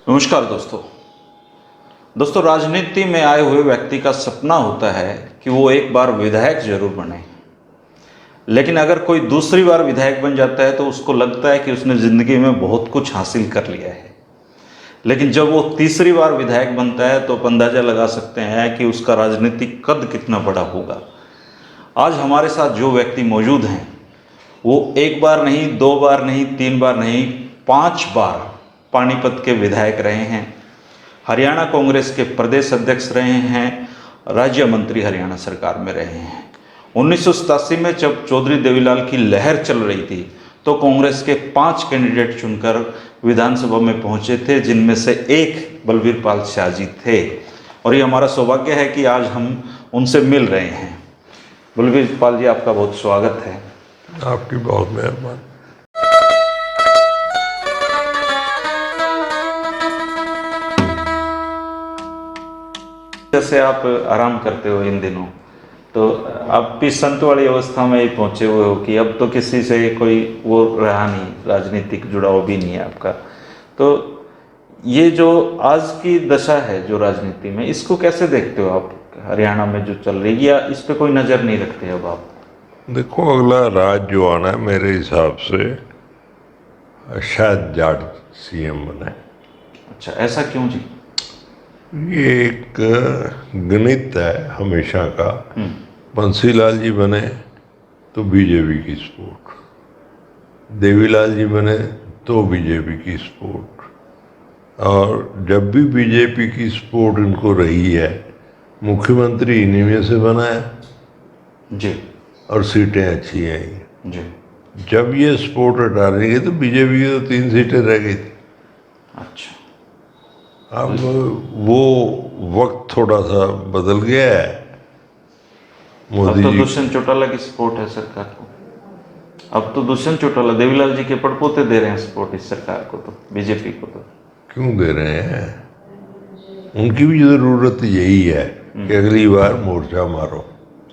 नमस्कार दोस्तों राजनीति में आए हुए व्यक्ति का सपना होता है कि वो एक बार विधायक जरूर बने। लेकिन अगर कोई दूसरी बार विधायक बन जाता है तो उसको लगता है कि उसने ज़िंदगी में बहुत कुछ हासिल कर लिया है। लेकिन जब वो तीसरी बार विधायक बनता है तो आप अंदाज़ा लगा सकते हैं कि उसका राजनीतिक कद कितना बड़ा होगा। आज हमारे साथ जो व्यक्ति मौजूद हैं वो एक बार नहीं, दो बार नहीं, तीन बार नहीं, 5 बार पानीपत के विधायक रहे हैं, हरियाणा कांग्रेस के प्रदेश अध्यक्ष रहे हैं, राज्य मंत्री हरियाणा सरकार में रहे हैं। 1987 में जब चौधरी देवीलाल की लहर चल रही थी तो कांग्रेस के 5 कैंडिडेट चुनकर विधानसभा में पहुंचे थे, जिनमें से एक बलबीर पाल शाहजी थे। और ये हमारा सौभाग्य है कि आज हम उनसे मिल रहे हैं। बलबीर पाल जी, आपका बहुत स्वागत है। आपकी बहुत मेहरबानी। जैसे आप आराम करते हो इन दिनों, तो आप भी संत वाली अवस्था में ही पहुंचे हुए हो कि अब तो किसी से कोई वो रहा नहीं, राजनीतिक जुड़ाव भी नहीं है आपका। तो ये जो आज की दशा है जो राजनीति में, इसको कैसे देखते हो आप? हरियाणा में जो चल रही है, या इस पे कोई नज़र नहीं रखते अब आप? देखो, अगला राज जो आना है मेरे हिसाब से शायद जाट सीएम बने। अच्छा, ऐसा क्यों जी? ये एक गणित है हमेशा का। बंसीलाल जी बने तो बीजेपी की सपोर्ट, देवीलाल जी बने तो बीजेपी की सपोर्ट, और जब भी बीजेपी की सपोर्ट इनको रही है मुख्यमंत्री इन्हीं में से बना है जी, और सीटें अच्छी हैं। जी, जब ये सपोर्ट हटा देंगे तो बीजेपी की तो 3 सीटें रह गई थी। अच्छा। अब वो वक्त थोड़ा सा बदल गया है। अब मोदी तो जी दुष्यंत चौटाला की सपोर्ट है सरकार को। अब तो दुष्यंत चौटाला देवीलाल जी के पड़पोते दे रहे हैं सपोर्ट इस सरकार को, तो बीजेपी को तो। क्यों दे रहे हैं? उनकी भी ज़रूरत यही है कि अगली बार मोर्चा मारो,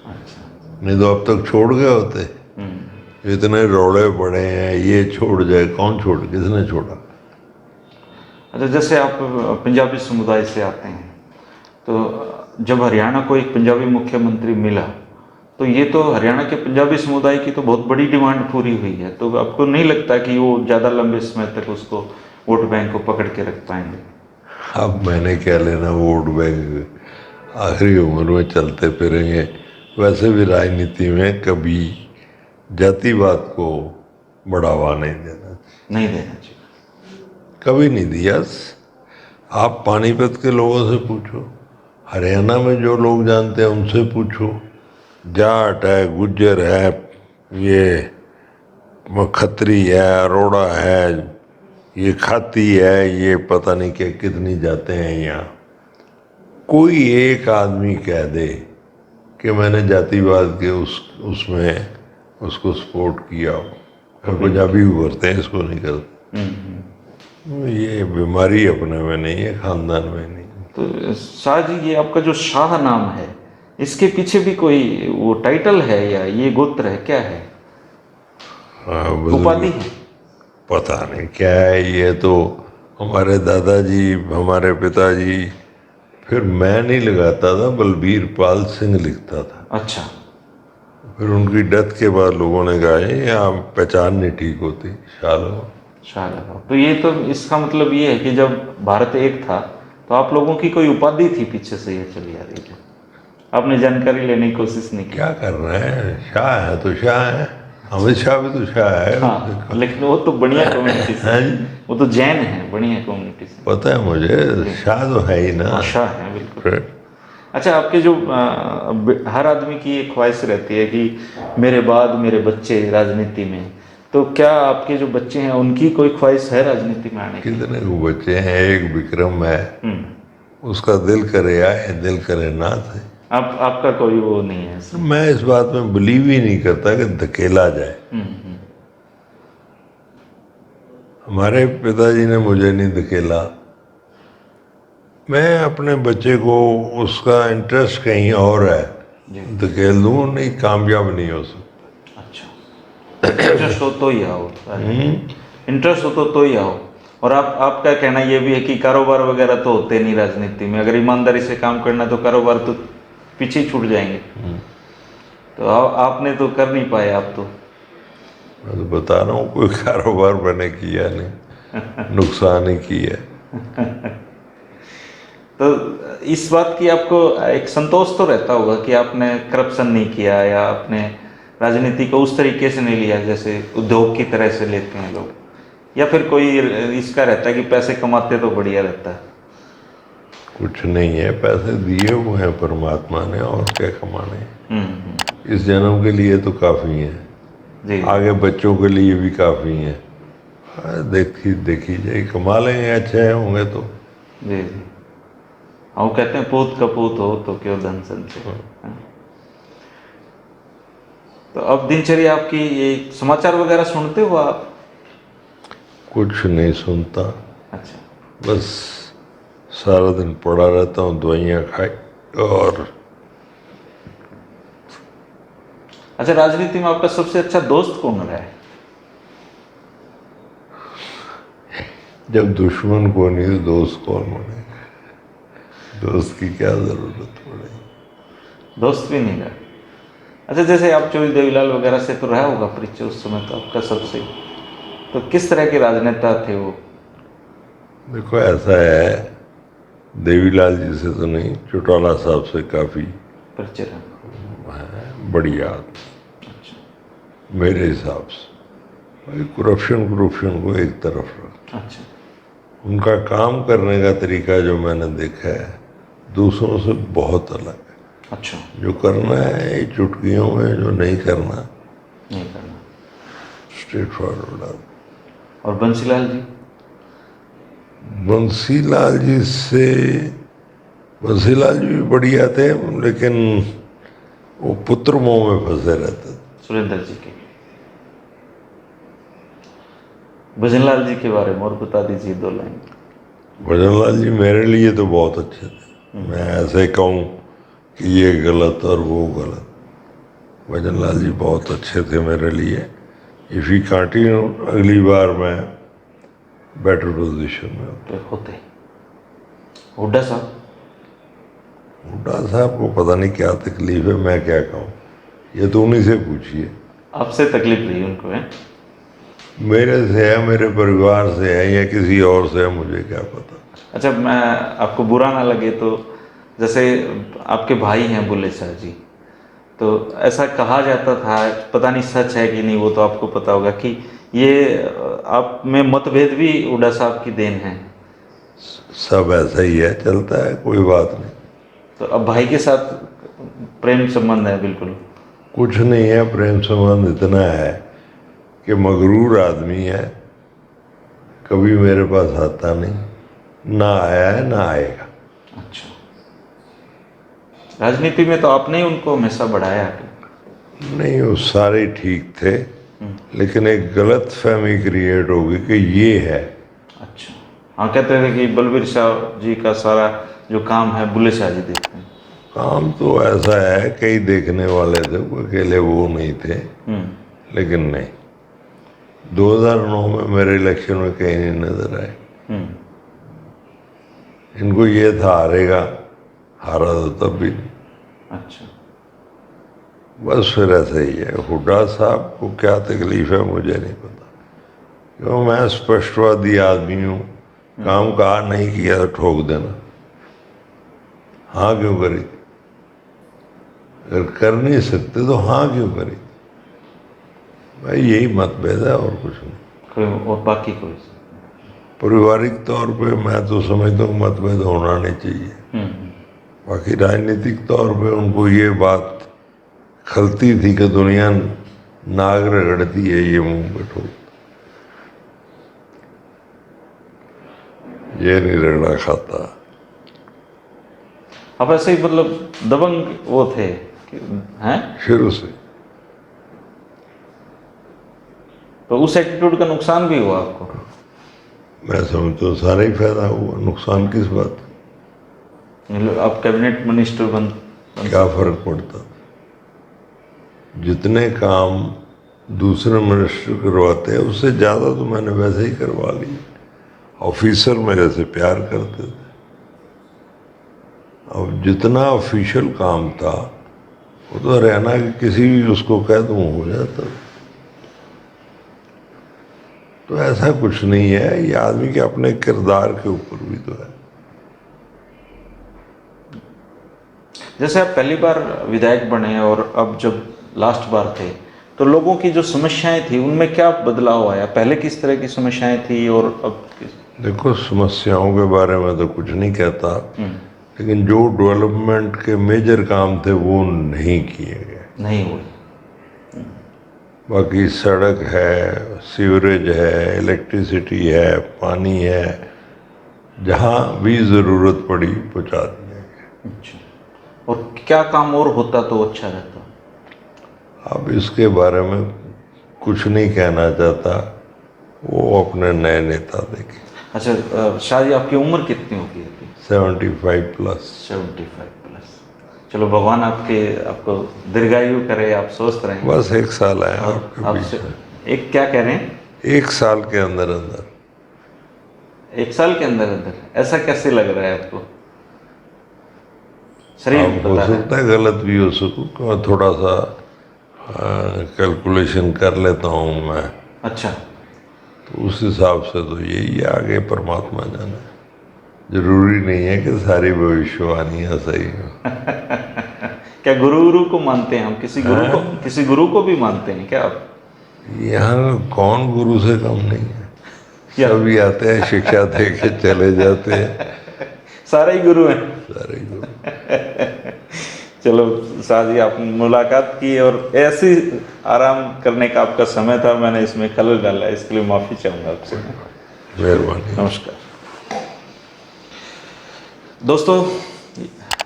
अच्छा। नहीं तो अब तक छोड़ गए होते। इतने रोड़े पड़े हैं, ये छोड़ जाए, कौन छोड़, किसने छोड़ा? अच्छा, जैसे आप पंजाबी समुदाय से आते हैं, तो जब हरियाणा को एक पंजाबी मुख्यमंत्री मिला तो ये तो हरियाणा के पंजाबी समुदाय की तो बहुत बड़ी डिमांड पूरी हुई है। तो आपको नहीं लगता कि वो ज़्यादा लंबे समय तक उसको वोट बैंक को पकड़ के रख पाएंगे? अब मैंने क्या लेना वोट बैंक, आखिरी उम्र में चलते फिरेंगे। वैसे भी राजनीति में कभी जातिवाद को बढ़ावा नहीं देना, नहीं देना चाहिए। कभी नहीं दिया। आप पानीपत के लोगों से पूछो, हरियाणा में जो लोग जानते हैं उनसे पूछो। जाट है, गुज्जर है, ये खत्री है, अरोड़ा है, ये खाती है, ये पता नहीं क्या कितनी जाते हैं यहाँ। कोई एक आदमी कह दे कि मैंने जातिवाद के उसमें उसको सपोर्ट किया हो। और पंजाबी उभरते हैं, इसको नहीं करते। ये बीमारी अपने में नहीं है, खानदान में नहीं। तो शाह जी, ये आपका जो शाह नाम है, इसके पीछे भी कोई वो टाइटल है या ये गोत्र है, क्या है? हाँ, उपाधि है? पता नहीं क्या है। ये तो हमारे दादाजी, हमारे पिताजी, फिर मैं नहीं लगाता था, बलबीर पाल सिंह लिखता था। अच्छा। फिर उनकी डेथ के बाद लोगों ने कहा ये आप पहचान नहीं ठीक होती, शालो। शाह लगा। तो ये तो इसका मतलब ये है कि जब भारत एक था तो आप लोगों की कोई उपाधि थी पीछे से ये चली आ रही थी, आपने जानकारी लेने की कोशिश नहीं की? क्या कर रहे हैं? शाह है तो शाह है, अमित शाह भी तो शाह है। हाँ, लेकिन वो तो बढ़िया कम्युनिटी से, वो तो जैन है, बढ़िया कम्युनिटी से। पता है मुझे, शाह तो है ही ना। शाह है, बिल्कुल। अच्छा, आपके जो हर आदमी की एक ख्वाहिश रहती है कि मेरे बाद मेरे बच्चे राजनीति में, तो क्या आपके जो बच्चे हैं उनकी कोई ख्वाहिश है राजनीति में आने की? कितने को बच्चे हैं? एक विक्रम है, उसका दिल करे आए, दिल करे ना थे। आपका कोई वो नहीं है? मैं इस बात में बिलीव ही नहीं करता कि धकेला जाए। हमारे पिताजी ने मुझे नहीं धकेला। मैं अपने बच्चे को, उसका इंटरेस्ट कहीं और है, धकेल दूँ, नहीं, कामयाब नहीं हो सकता। अच्छा, इंटरेस्ट हो तो ही आओ, इंटरेस्ट हो तो ही आओ। और आपका कहना ये भी है कि कारोबार वगैरह तो होते नहीं राजनीति में, अगर ईमानदारी से काम करना तो कारोबार तो पीछे ही छूट जाएंगे। तो आपने तो कर नहीं पाए आप तो। मैं तो बता रहा हूँ कोई कारोबार मैंने किया नहीं, नुकसान ही किया। तो इस बात की आपको एक संतोष तो रहता होगा कि आपने करप्शन नहीं किया या आपने राजनीति को उस तरीके से नहीं लिया जैसे उद्योग की तरह से लेते हैं लोग, या फिर कोई इसका रहता है कि पैसे कमाते तो बढ़िया रहता है। कुछ नहीं है, पैसे दिए हुए हैं परमात्मा ने, और क्या कमाने हैं। इस जन्म के लिए तो काफ़ी है, जी आगे बच्चों के लिए भी काफ़ी है। देखी जाए, कमा लेंगे, अच्छे होंगे तो। जी जी, हाँ वो कहते हैं पूत कपूत हो तो क्यों धन संचय। हाँ। तो अब दिनचर्या आपकी ये समाचार वगैरह सुनते हो आप? कुछ नहीं सुनता, अच्छा बस सारा दिन पड़ा रहता हूँ, दवाइयाँ खाई। और अच्छा, राजनीति में आपका सबसे अच्छा दोस्त कौन रहा है? जब दुश्मन को नहीं तो दोस्त कौन बनेगा? दोस्त की क्या ज़रूरत पड़ेगी? दोस्त भी नहीं रहा। अच्छा, जैसे आप चौधरी देवीलाल वगैरह से तो रहा होगा परिचय उस समय, तो आपका सबसे, तो किस तरह के राजनेता थे वो? देखो ऐसा है, देवीलाल जी से तो नहीं, चौटाला साहब से काफ़ी परिचय रहा। बढ़िया अच्छा मेरे हिसाब से। भाई करप्शन को एक तरफ रख, अच्छा उनका काम करने का तरीका जो मैंने देखा है दूसरों से बहुत अलग है। अच्छा, जो करना है ये चुटकियों में, जो नहीं करना नहीं करना। Straight forward. और बंसीलाल जी? बंसीलाल जी से, बंसीलाल जी भी बढ़िया थे, लेकिन वो पुत्र मोह में फंसे रहते थे। सुरेंद्र जी के? भजनलाल जी के बारे में और बता दीजिए 2 लाइन। भजनलाल जी मेरे लिए तो बहुत अच्छे थे, मैं ऐसे कहूँ कि ये गलत और वो गलत। भजनलाल जी बहुत अच्छे थे मेरे लिए। इफ़ ही कंटिन्यू, अगली बार मैं बेटर पोजीशन में होता। तो होते हुड्डा साहब? हुड्डा साहब को पता नहीं क्या तकलीफ है, मैं क्या कहूँ, ये तो उन्हीं से पूछिए। आपसे तकलीफ रही उनको है? मेरे से है, मेरे परिवार से है, या किसी और से है, मुझे क्या पता। अच्छा, मैं आपको बुरा ना लगे तो, जैसे आपके भाई हैं बुल्ले शाह जी, तो ऐसा कहा जाता था, पता नहीं सच है कि नहीं, वो तो आपको पता होगा, कि ये आप में मतभेद भी हुड्डा साहब की देन है। सब ऐसा ही है, चलता है, कोई बात नहीं। तो अब भाई के साथ प्रेम संबंध है बिल्कुल? कुछ नहीं है, प्रेम संबंध इतना है कि मगरूर आदमी है, कभी मेरे पास आता नहीं, ना आया है ना आएगा। अच्छा, राजनीति में तो आपने ही उनको हमेशा बढ़ाया। नहीं, वो सारे ठीक थे, लेकिन एक गलत फहमी क्रिएट होगी कि ये है। अच्छा, हाँ, कहते थे कि बलबीर शाह जी का सारा जो काम है बुल्ले शाह जी देखते हैं। काम तो ऐसा है, कई देखने वाले थे, वो अकेले वो नहीं थे। लेकिन नहीं, 2009 में मेरे इलेक्शन में कहीं नहीं नजर आए। इनको ये था हारेगा, हारा तो तब भी नहीं। अच्छा, बस फिर ऐसे ही है। हुड्डा साहब को क्या तकलीफ है मुझे नहीं पता, क्यों, मैं स्पष्टवादी आदमी हूँ। काम कहा नहीं किया तो ठोक देना, हाँ क्यों करी, अगर कर नहीं सकते तो हाँ क्यों करी। भाई यही मतभेद है, और कुछ नहीं। कोई और बाकी कोई? पारिवारिक तौर पे मैं तो समझता हूँ मतभेद होना नहीं चाहिए। बाकी राजनीतिक तौर पे उनको ये बात खलती थी कि दुनिया नाग रगड़ती है, ये मुंह पे ठोक, ये नहीं रगड़ा खाता। आप ऐसे ही मतलब दबंग वो थे हैं शुरू से। तो उस एटीट्यूड का नुकसान भी हुआ आपको? मैं समझता हूँ सारा ही फायदा हुआ, नुकसान किस बात का? मतलब आप कैबिनेट मिनिस्टर बन क्या फर्क पड़ता, जितने काम दूसरे मिनिस्टर करवाते हैं उससे ज़्यादा तो मैंने वैसे ही करवा ली। ऑफिसर मेरे से प्यार करते थे। अब जितना ऑफिशियल काम था वो तो हरियाणा के किसी भी उसको कह दूँ हो जाता। तो ऐसा कुछ नहीं है, ये आदमी के अपने किरदार के ऊपर भी तो है। जैसे आप पहली बार विधायक बने और अब जब लास्ट बार थे, तो लोगों की जो समस्याएं थी उनमें क्या बदलाव आया? पहले किस तरह की समस्याएं थी और अब देखो, समस्याओं के बारे में तो कुछ नहीं कहता, लेकिन जो डेवलपमेंट के मेजर काम थे वो नहीं किए गए। नहीं हुई? बाकी सड़क है, सीवरेज है, इलेक्ट्रिसिटी है, पानी है, जहाँ भी ज़रूरत पड़ी पहुँचा दिया गया। अच्छा, और क्या काम और होता तो अच्छा रहता? अब इसके बारे में कुछ नहीं कहना चाहता, वो अपने नए नेता देखे। अच्छा, शाह जी आपकी उम्र कितनी होगी अभी? 75+। 75+। चलो, भगवान आपको दीर्घायु करे, आप स्वस्थ रहें। बस 1 साल है और आपके आपसे बीच में। एक क्या कह रहे हैं? 1 साल के अंदर अंदर। 1 साल के अंदर अंदर ऐसा कैसे लग रहा है आपको? शरीर अब हो बता रहा है। सकता है गलत भी हो सकूँ, कि मैं थोड़ा सा कैलकुलेशन कर लेता हूँ मैं, अच्छा, तो उस हिसाब से तो यही है, आगे परमात्मा जाने। जरूरी नहीं है कि सारी भविष्यवाणियाँ सही हो। क्या गुरु को मानते हैं हम? किसी गुरु को भी मानते हैं क्या आप? यहाँ कौन गुरु से कम नहीं है, क्या? सभी आते हैं, शिक्षा दे के चले जाते हैं, सारे ही गुरु हैं। सारे गुरु। चलो शाह जी, आपने मुलाकात की और ऐसी आराम करने का आपका समय था, मैंने इसमें खलल डाला, इसके लिए माफ़ी चाहूँगा आपसे। मेहरबानी। नमस्कार दोस्तों,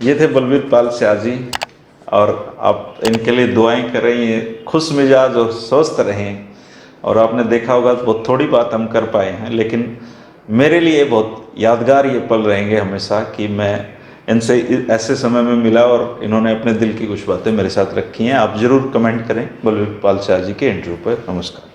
ये थे बलवीर पाल शाह जी, और आप इनके लिए दुआएं करें, ये खुश मिजाज और स्वस्थ रहें। और आपने देखा होगा बहुत थोड़ी बात हम कर पाए हैं, लेकिन मेरे लिए बहुत यादगार ये पल रहेंगे हमेशा कि मैं इनसे ऐसे समय में मिला और इन्होंने अपने दिल की कुछ बातें मेरे साथ रखी हैं। आप ज़रूर कमेंट करें बलवीर पाल शाह जी के इंटरव्यू पर। नमस्कार।